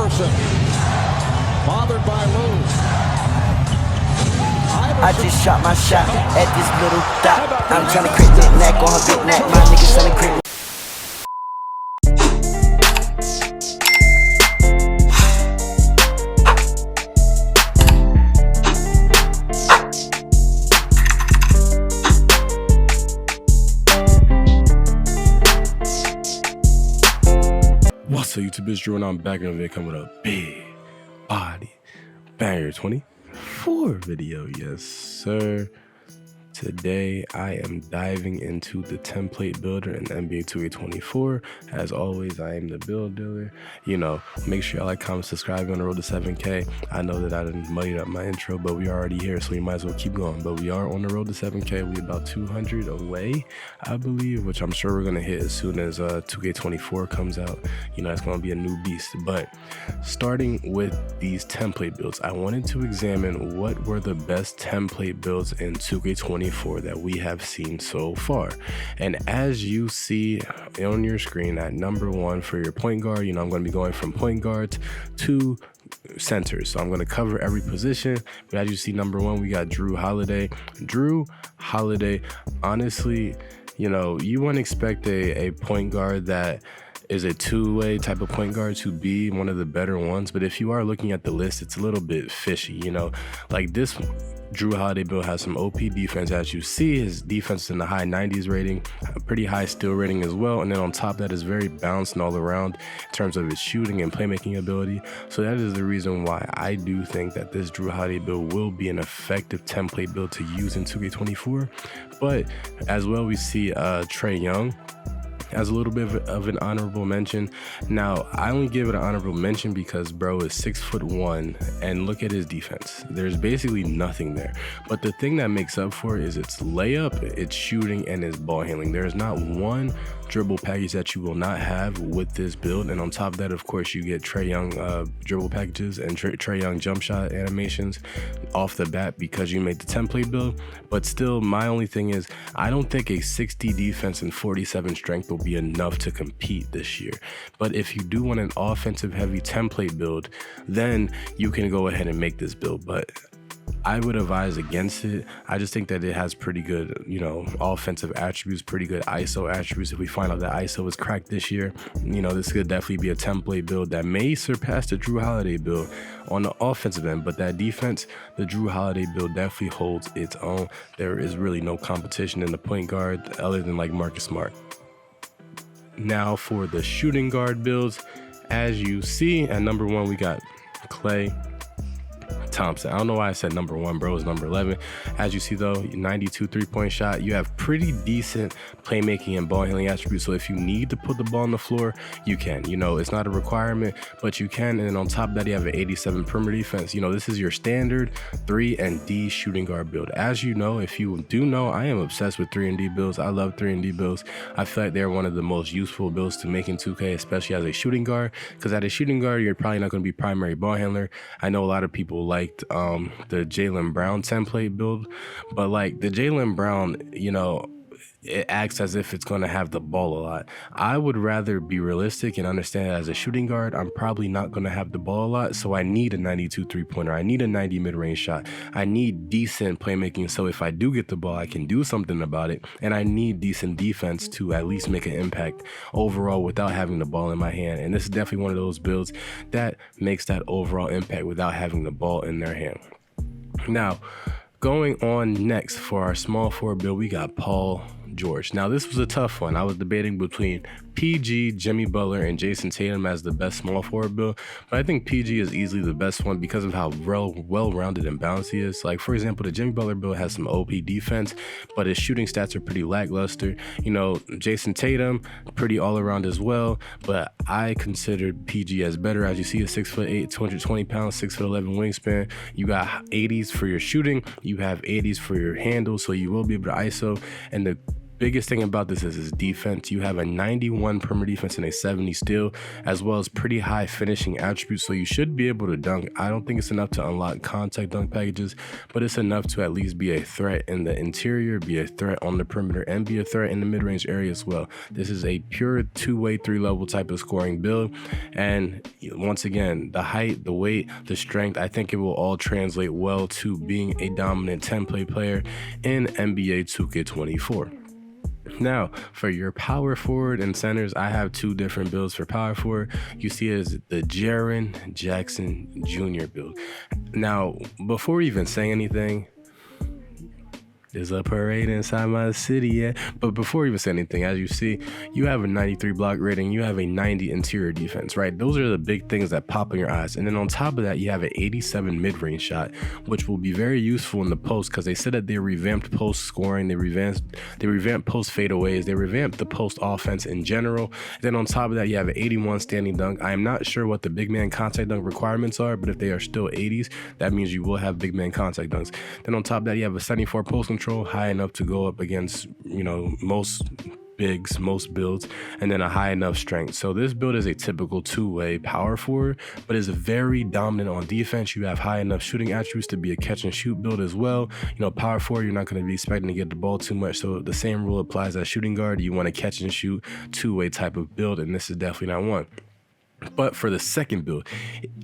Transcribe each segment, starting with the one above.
Iverson. Bothered by Lou. I just shot my shot at this little dot. I'm trying to crit that neck on her big neck. My niggas trying to crit. What's up, YouTube? It's Drew, and I'm back in a video coming up big body banger 24 video. Yes, sir. Today I am diving into the template builder in NBA 2K24. As always, I am the build dealer. You know, make sure y'all like, comment, subscribe on the road to 7K. I know that I didn't muddy up my intro, but we are already here, so we might as well keep going. But we are on the road to 7K. We about 200 away, I believe, which I'm sure we're gonna hit as soon as 2K24 comes out. You know, it's gonna be a new beast. But starting with these template builds, I wanted to examine what were the best template builds in 2K24 that we have seen so far. And as you see on your screen, at number one for your point guard, you know, I'm going to be going from point guards to centers, so I'm going to cover every position. But as you see, number one, we got Jrue Holiday. Honestly, you know, you wouldn't expect a point guard that is a two-way type of point guard to be one of the better ones, but if you are looking at the list, it's a little bit fishy, you know. Like, this Jrue Holiday build has some OP defense. As you see, his defense is in the high 90s rating, a pretty high steal rating as well, and then on top of that is very balanced and all around in terms of his shooting and playmaking ability. So that is the reason why I do think that this Jrue Holiday build will be an effective template build to use in 2K24. But as well, we see Trae Young as a little bit of an honorable mention. Now, I only give it an honorable mention because bro is 6'1", and look at his defense. There's basically nothing there. But the thing that makes up for it is its layup, its shooting, and its ball handling. There's not one dribble package that you will not have with this build. And on top of that, of course, you get Trae Young dribble packages and Trae Young jump shot animations off the bat because you made the template build. But still, my only thing is, I don't think a 60 defense and 47 strength will be enough to compete this year. But if you do want an offensive heavy template build, then you can go ahead and make this build. But I would advise against it. I just think that it has pretty good, you know, offensive attributes, pretty good ISO attributes. If we find out that ISO is cracked this year, you know, this could definitely be a template build that may surpass the Jrue Holiday build on the offensive end. But that defense, the Jrue Holiday build definitely holds its own. There is really no competition in the point guard other than like Marcus Smart. Now for the shooting guard builds, as you see, at number one, we got Klay Thompson. I don't know why I said number one, bro. It's number 11. As you see though, 92 3-point shot. You have pretty decent playmaking and ball handling attributes. So if you need to put the ball on the floor, you can. You know, it's not a requirement, but you can. And then on top of that, you have an 87 perimeter defense. You know, this is your standard 3 and D shooting guard build. As you know, if you do know, I am obsessed with 3 and D builds. I love 3 and D builds. I feel like they're one of the most useful builds to make in 2K, especially as a shooting guard, because at a shooting guard, you're probably not going to be primary ball handler. I know a lot of people liked the Jaylen Brown template build, but like the Jaylen Brown, you know, it acts as if it's going to have the ball a lot. I would rather be realistic and understand that as a shooting guard, I'm probably not going to have the ball a lot. So I need a 92 3-pointer. I need a 90 mid-range shot. I need decent playmaking. So if I do get the ball, I can do something about it. And I need decent defense to at least make an impact overall without having the ball in my hand. And this is definitely one of those builds that makes that overall impact without having the ball in their hand. Now, going on next for our small forward build, we got Paul George. Now, this was a tough one. I was debating between PG, Jimmy Butler, and Jason Tatum as the best small forward build, but I think PG is easily the best one because of how well-rounded and balanced he is. Like, for example, the Jimmy Butler build has some OP defense, but his shooting stats are pretty lackluster. You know, Jason Tatum, pretty all-around as well, but I considered PG as better. As you see, a 6'8", 220 pounds, 6'11" wingspan. You got 80s for your shooting. You have 80s for your handle, so you will be able to ISO. And the biggest thing about this is his defense. You have a 91 perimeter defense and a 70 steal, as well as pretty high finishing attributes, so you should be able to dunk. I don't think it's enough to unlock contact dunk packages, but it's enough to at least be a threat in the interior, be a threat on the perimeter, and be a threat in the mid-range area as well. This is a pure two-way, three-level type of scoring build, and once again, the height, the weight, the strength, I think it will all translate well to being a dominant template player in NBA 2K24. Now, for your power forward and centers, I have two different builds for power forward. You see it as the Jaren Jackson Jr. build. Now, before even saying anything, there's a parade inside my city, yeah. But before even saying anything, as you see, you have a 93 block rating, you have a 90 interior defense, right? Those are the big things that pop in your eyes. And then on top of that, you have an 87 mid-range shot, which will be very useful in the post, because they said that they revamped post scoring, they revamped post fadeaways, they revamped the post offense in general. Then on top of that, you have an 81 standing dunk. I am not sure what the big man contact dunk requirements are, but if they are still 80s, that means you will have big man contact dunks. Then on top of that, you have a 74 post control, high enough to go up against, you know, most bigs, most builds, and then a high enough strength. So this build is a typical two-way power forward, but is very dominant on defense. You have high enough shooting attributes to be a catch and shoot build as well. You know, power forward, you're not going to be expecting to get the ball too much, so the same rule applies as shooting guard. You want to catch and shoot, two-way type of build, and this is definitely not one. But for the second build,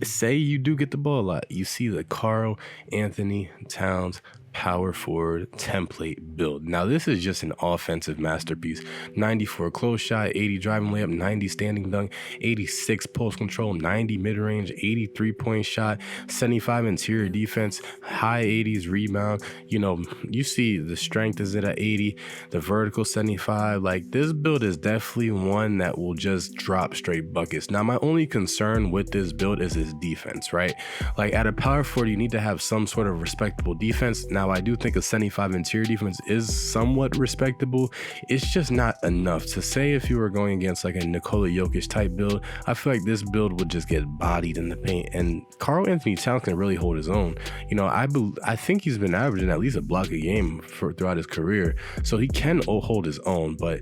say you do get the ball a lot, you see the Karl Anthony Towns power forward template build. Now this is just an offensive masterpiece. 94 close shot, 80 driving layup, 90 standing dunk, 86 post control, 90 mid-range, 83 point shot, 75 interior defense, high 80s rebound. You know, you see the strength is at 80, the vertical 75. Like, this build is definitely one that will just drop straight buckets. Now my only concern with this build is his defense, right? Like, at a power forward, you need to have some sort of respectable defense. Now I do think a 75 interior defense is somewhat respectable. It's just not enough to say if you were going against like a Nikola Jokic type build. I feel like this build would just get bodied in the paint, and Karl Anthony Towns can really hold his own. You know, I think he's been averaging at least a block a game throughout his career, so he can hold his own, but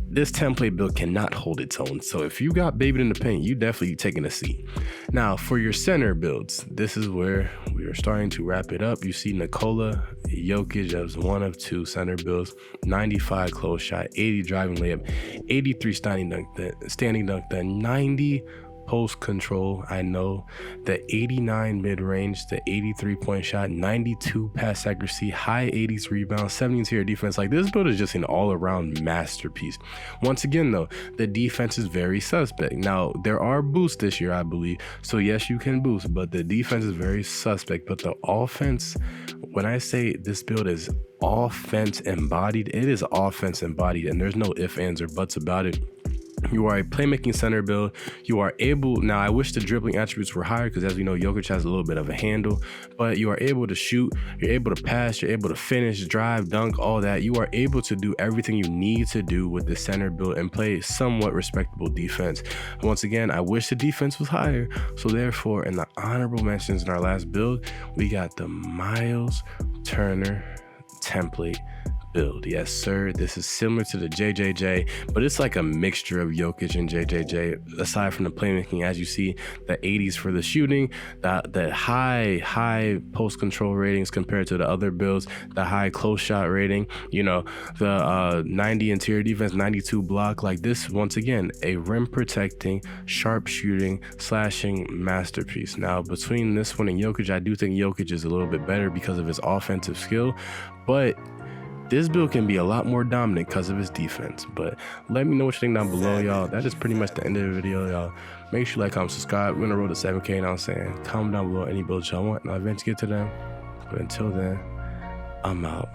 this template build cannot hold its own. So if you got babied in the paint, you definitely taking a seat. Now for your center builds, this is where we are starting to wrap it up. You see Nikola Jokic as one of two center builds, 95 close shot, 80 driving layup, 83 standing dunk, the 90 post control, I know, the 89 mid-range, the 83 point shot, 92 pass accuracy, high 80s rebound, 70 interior defense. Like, this build is just an all-around masterpiece. Once again though, the defense is very suspect. Now there are boosts this year, I believe, so yes, you can boost, but the defense is very suspect. But the offense, when I say this build is offense embodied, it is offense embodied, and there's no ifs, ands, or buts about it. You are a playmaking center build. You are able, now I wish the dribbling attributes were higher, because as we know, Jokic has a little bit of a handle, but you are able to shoot, you're able to pass, you're able to finish, drive, dunk, all that. You are able to do everything you need to do with the center build and play somewhat respectable defense. Once again, I wish the defense was higher, so therefore in the honorable mentions in our last build, we got the Miles Turner template build. Yes sir, this is similar to the JJJ, but it's like a mixture of Jokic and JJJ. Aside from the playmaking, as you see, the 80s for the shooting, the high post control ratings compared to the other builds, the high close shot rating, you know, the 90 interior defense, 92 block. Like, this, once again, a rim protecting, sharp shooting, slashing masterpiece. Now between this one and Jokic, I do think Jokic is a little bit better because of his offensive skill, but this build can be a lot more dominant because of his defense. But let me know what you think down below, y'all. That is pretty much the end of the video, y'all. Make sure you like, comment, subscribe. We're on the road to 7K, you know what I'm saying? Comment down below any builds y'all want, and I'll eventually get to them. But until then, I'm out.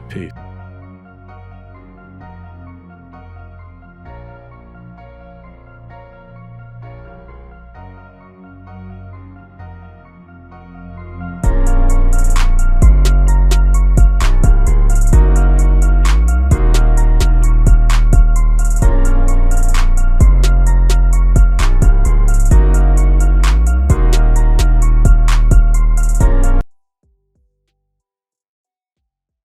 Peace.